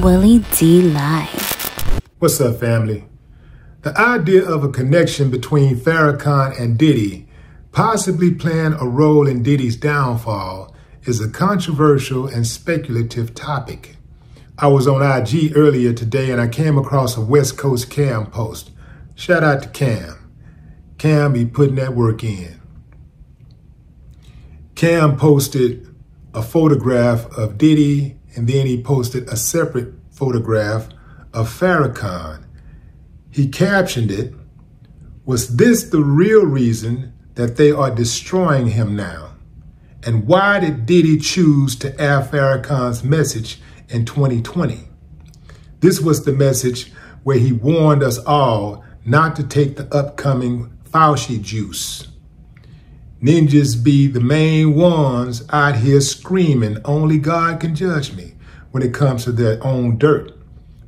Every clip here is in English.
Willie D Live. What's up, family? The idea of a connection between Farrakhan and Diddy possibly playing a role in Diddy's downfall is a controversial and speculative topic. I was on IG earlier today and I came across a West Coast Cam post. Shout out to Cam. Cam be putting that work in. Cam posted a photograph of Diddy and then he posted a separate photograph of Farrakhan. He captioned it, "Was this the real reason that they are destroying him now? And why did Diddy choose to air Farrakhan's message in 2020? This was the message where he warned us all not to take the upcoming Fauci juice. Ninjas be the main ones out here screaming, only God can judge me when it comes to their own dirt,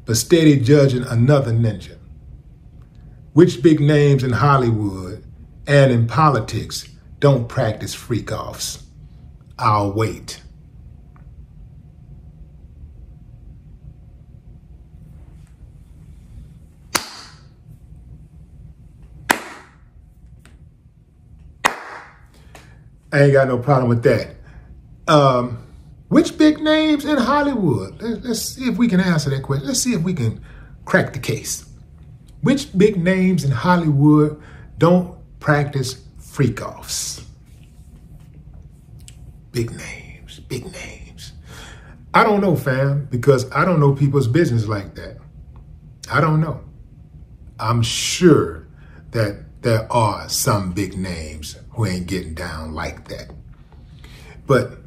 but steady judging another ninja. Which big names in Hollywood and in politics don't practice freak-offs? I'll wait." I ain't got no problem with that. Which big names in Hollywood? Let's see if we can answer that question. Let's see if we can crack the case. Which big names in Hollywood don't practice freak-offs? Big names, big names. I don't know, fam, because I don't know people's business like that. I don't know. I'm sure that there are some big names who ain't getting down like that. But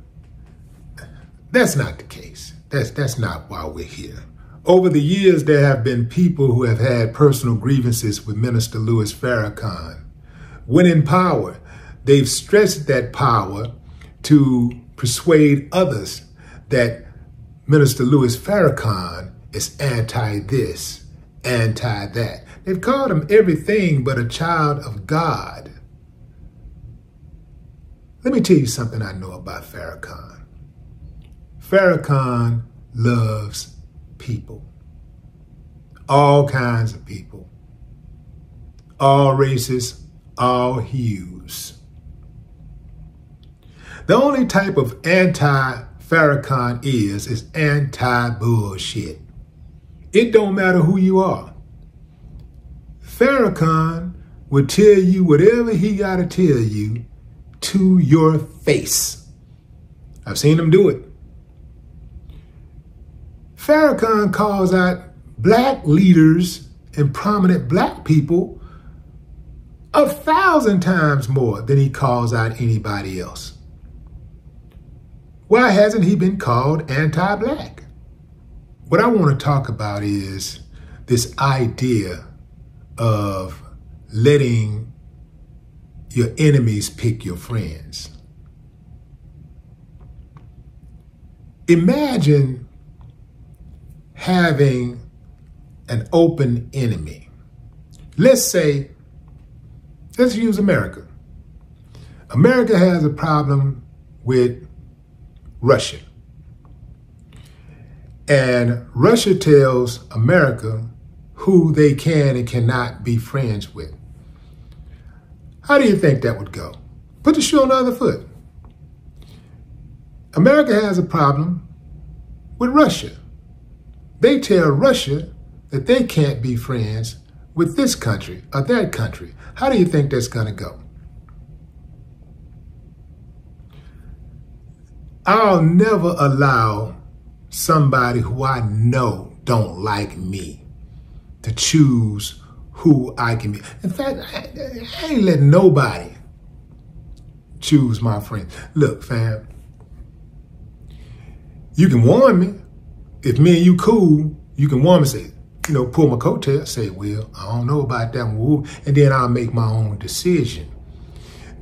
that's not the case. That's not why we're here. Over the years, there have been people who have had personal grievances with Minister Louis Farrakhan. When in power, they've stretched that power to persuade others that Minister Louis Farrakhan is anti-this, anti-that. They've called him everything but a child of God. Let me tell you something I know about Farrakhan. Farrakhan loves people. All kinds of people. All races, all hues. The only type of anti-Farrakhan is anti-bullshit. It don't matter who you are. Farrakhan will tell you whatever he got to tell you to your face. I've seen him do it. Farrakhan calls out black leaders and prominent black people 1,000 times more than he calls out anybody else. Why hasn't he been called anti-black? What I want to talk about is this idea of letting your enemies pick your friends. Imagine having an open enemy. Let's use America. America has a problem with Russia. And Russia tells America who they can and cannot be friends with. How do you think that would go? Put the shoe on the other foot. America has a problem with Russia. They tell Russia that they can't be friends with this country or that country. How do you think that's going to go? I'll never allow somebody who I know don't like me to choose who I can be. In fact, I ain't letting nobody choose my friends. Look, fam, you can warn me. If me and you cool, you can warn me, say, pull my coattail, say, well, I don't know about that one, and then I'll make my own decision.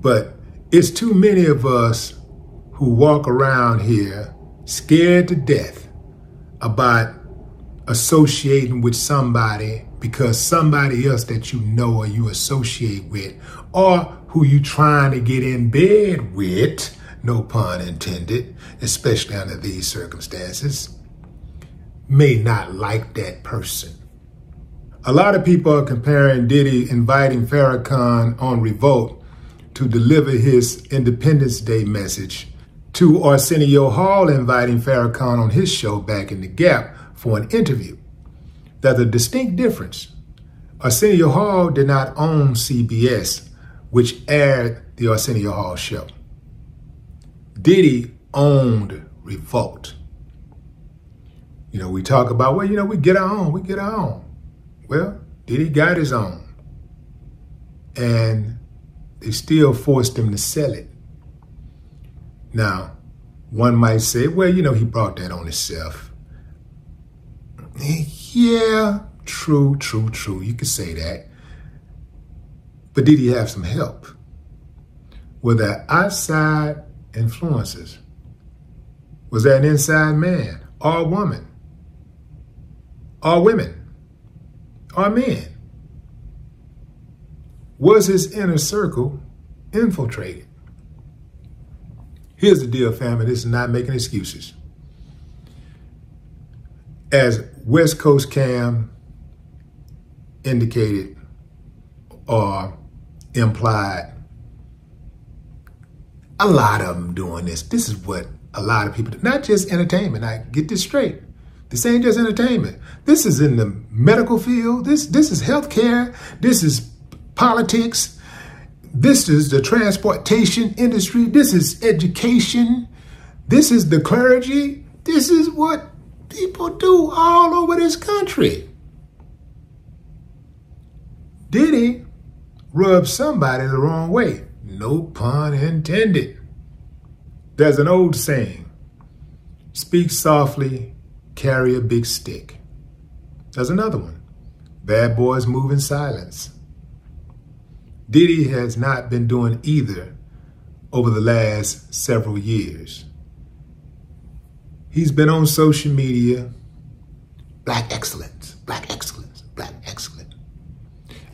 But it's too many of us who walk around here scared to death about associating with somebody because somebody else that you know or you associate with or who you trying to get in bed with, no pun intended, especially under these circumstances, may not like that person. A lot of people are comparing Diddy inviting Farrakhan on Revolt to deliver his Independence Day message to Arsenio Hall inviting Farrakhan on his show back in the Gap for an interview. There's a distinct difference. Arsenio Hall did not own CBS, which aired the Arsenio Hall show. Diddy owned Revolt. You know, we talk about, well, you know, we get our own. Well, Diddy got his own. And they still forced him to sell it. Now, one might say, well, you know, he brought that on himself. Yeah, true. You could say that. But did he have some help? Were there outside influences? Was there an inside man or woman? Or women? Or men? Was his inner circle infiltrated? Here's the deal, family. This is not making excuses. As West Coast Cam indicated or implied, a lot of them doing this. This is what a lot of people do. Not just entertainment. I get this straight. This ain't just entertainment. This is in the medical field. This is healthcare. This is politics. This is the transportation industry. This is education. This is the clergy. This is what people do all over this country. Diddy rubbed somebody the wrong way. No pun intended. There's an old saying, speak softly, carry a big stick. There's another one, bad boys move in silence. Diddy has not been doing either over the last several years. He's been on social media, black excellence, black excellence, black excellence.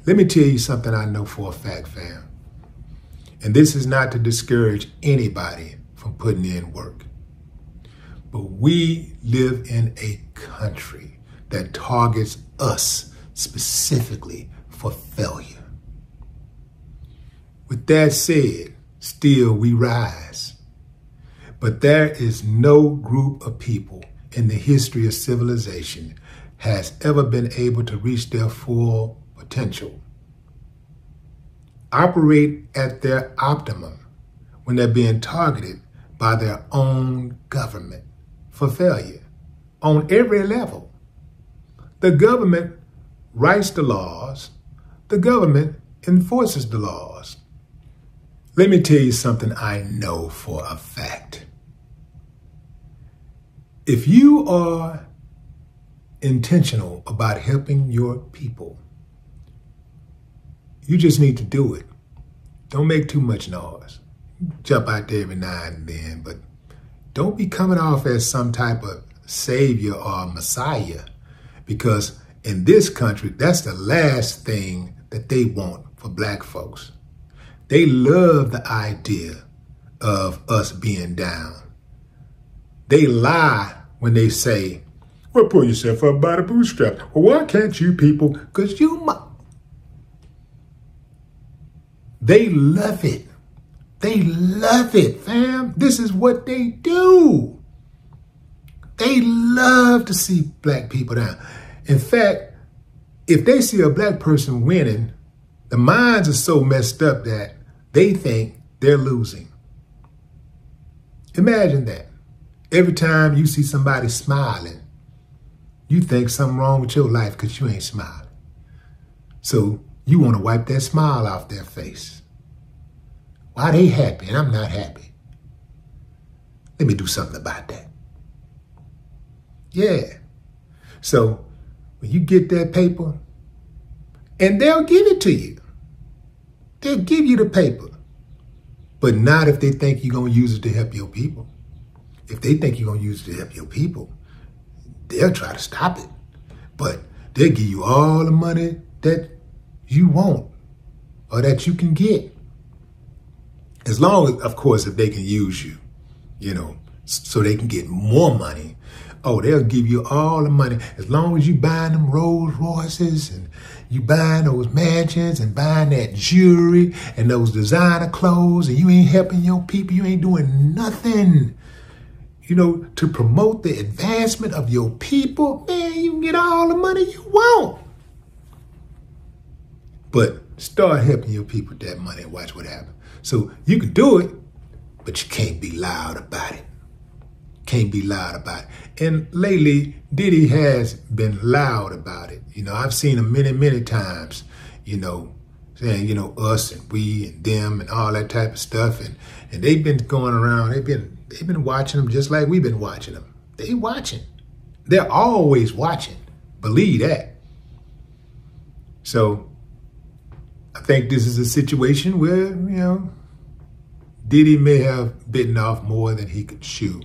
Let me tell you something I know for a fact, fam. And this is not to discourage anybody from putting in work. But we live in a country that targets us specifically for failure. With that said, still we rise. But there is no group of people in the history of civilization has ever been able to reach their full potential, operate at their optimum when they're being targeted by their own government for failure on every level. The government writes the laws. The government enforces the laws. Let me tell you something I know for a fact. If you are intentional about helping your people, you just need to do it. Don't make too much noise. Jump out there every now and then, but don't be coming off as some type of savior or messiah, because in this country, that's the last thing that they want for black folks. They love the idea of us being down. They lie when they say, well, pull yourself up by the bootstraps. Well, why can't you people? Because they love it. They love it, fam. This is what they do. They love to see black people down. In fact, if they see a black person winning, the minds are so messed up that they think they're losing. Imagine that. Every time you see somebody smiling, you think something wrong with your life because you ain't smiling. So you want to wipe that smile off their face. Why they happy and I'm not happy? Let me do something about that. Yeah. So when you get that paper, and they'll give it to you. They'll give you the paper. But not if they think you're going to use it to help your people. If they think you're going to use it to help your people, they'll try to stop it. But they'll give you all the money that you want or that you can get. As long as, of course, if they can use you, you know, so they can get more money Oh, they'll give you all the money. As long as you buying them Rolls Royces and you buying those mansions and buying that jewelry and those designer clothes, and you ain't helping your people, you ain't doing nothing, you know, to promote the advancement of your people, man, you can get all the money you want. But start helping your people with that money and watch what happens. So you can do it, but you can't be loud about it. Can't be loud about it. And lately, Diddy has been loud about it. You know, I've seen him many, many times, you know, saying, you know, us and we and them and all that type of stuff. And they've been going around, they've been watching them just like we've been watching them. They watching. They're always watching. Believe that. So I think this is a situation where, you know, Diddy may have bitten off more than he could chew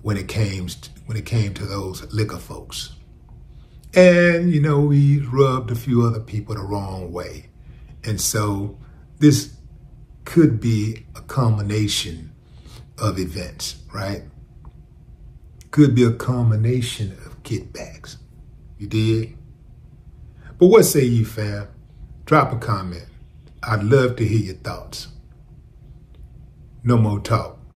when it came to those liquor folks. And, you know, he rubbed a few other people the wrong way. And so this could be a combination of events, right? Could be a combination of kickbacks. You dig? But what say you, fam? Drop a comment. I'd love to hear your thoughts. No more talk.